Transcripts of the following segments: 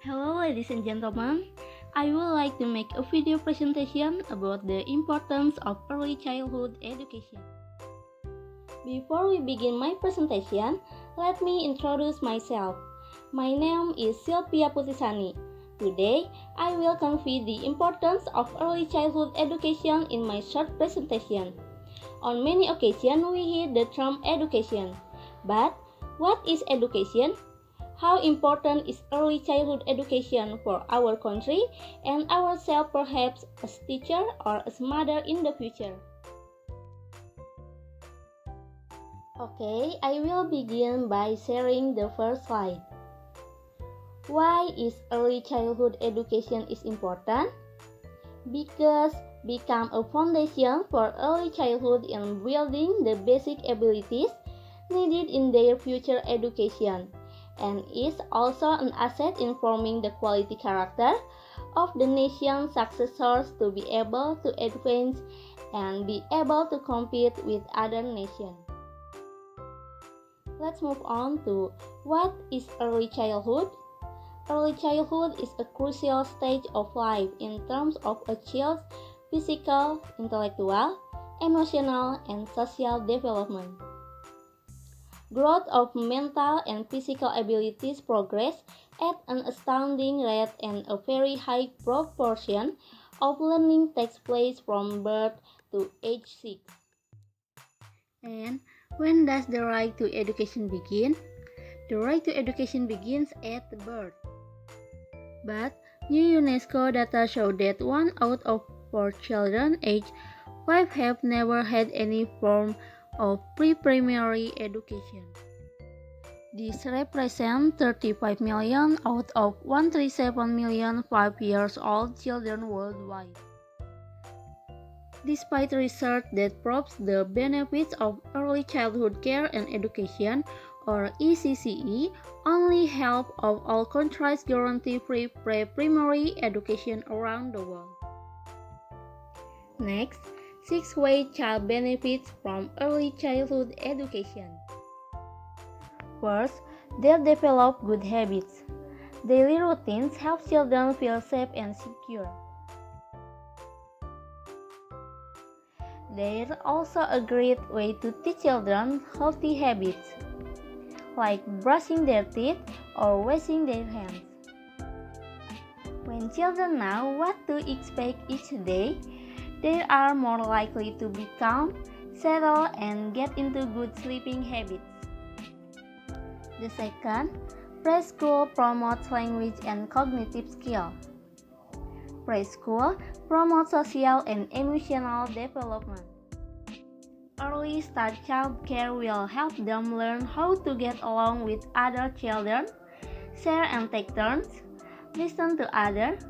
Hello ladies and gentlemen, I would like to make a video presentation about the importance of early childhood education. Before we begin my presentation, let me introduce myself. My name is Sylvia Putisani. Today, I will convey the importance of early childhood education in my short presentation. On many occasions, we hear the term education. But what is education? How important is early childhood education for our country and ourselves perhaps as teacher or as mother in the future? Okay, I will begin by sharing the first slide. Why is early childhood education is important? Because become a foundation for early childhood in building the basic abilities needed in their future education, and is also an asset in forming the quality character of the nation's successors to be able to advance and be able to compete with other nations. Let's move on to what is early childhood. Early childhood is a crucial stage of life in terms of a child's physical, intellectual, emotional, and social development. Growth of mental and physical abilities progress at an astounding rate, and a very high proportion of learning takes place from birth to age 6. And when does the right to education begin? The right to education begins at birth. But new UNESCO data show that 1 out of 4 children aged 5 have never had any form of pre-primary education. This represents 35 million out of 137 million 5 years old children worldwide. Despite research that proves the benefits of early childhood care and education, or ECCE, only half of all countries guarantee free pre-primary education around the world. Next, 6 ways child benefits from early childhood education. First, they develop good habits. Daily routines help children feel safe and secure. They are also a great way to teach children healthy habits, like brushing their teeth or washing their hands. When children know what to expect each day, they are more likely to be calm, settle, and get into good sleeping habits. The second, preschool promotes language and cognitive skill. Preschool promotes social and emotional development. Early start child care will help them learn how to get along with other children, share and take turns, listen to others,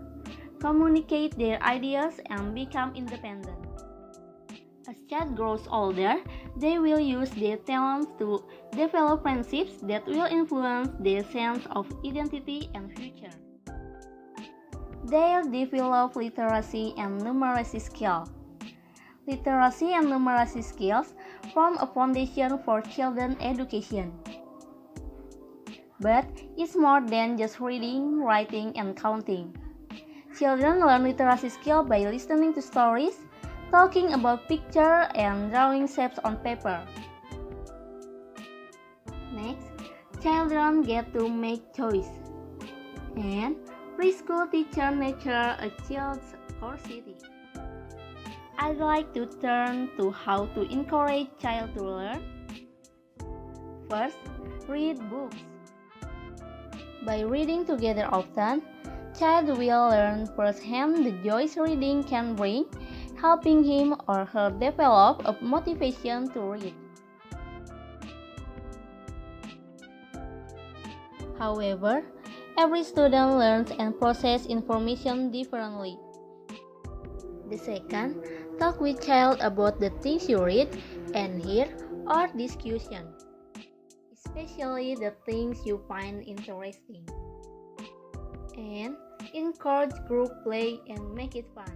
communicate their ideas, and become independent. As child grows older, they will use their talents to develop friendships that will influence their sense of identity and future. They'll develop literacy and numeracy skills. Literacy and numeracy skills form a foundation for children's education. But it's more than just reading, writing, and counting. Children learn literacy skills by listening to stories, talking about pictures, and drawing shapes on paper. Next, children get to make choice. And preschool teacher nurture a child's curiosity. I'd like to turn to how to encourage child to learn. First, read books. By reading together often, child will learn firsthand the joys reading can bring, helping him or her develop a motivation to read. However, every student learns and processes information differently. The second, talk with child about the things you read and hear or discussion, especially the things you find interesting. And encourage group play and make it fun.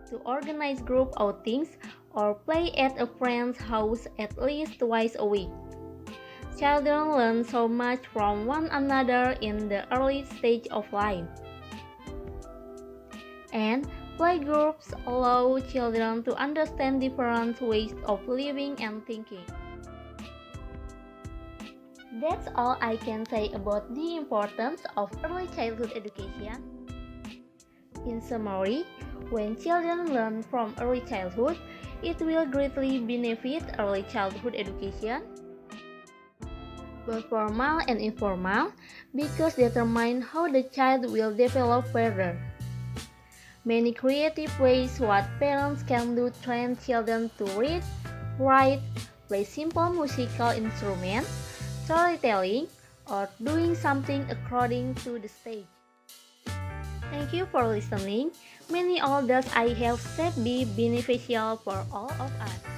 To organize group outings or play at a friend's house at least twice a week. Children learn so much from one another in the early stage of life. And playgroups allow children to understand different ways of living and thinking. That's all I can say about the importance of early childhood education. In summary, when children learn from early childhood, it will greatly benefit early childhood education, both formal and informal, because determine how the child will develop further. Many creative ways what parents can do train children to read, write, play simple musical instruments, storytelling, or doing something according to the stage. Thank you for listening. Many all that I have said be beneficial for all of us.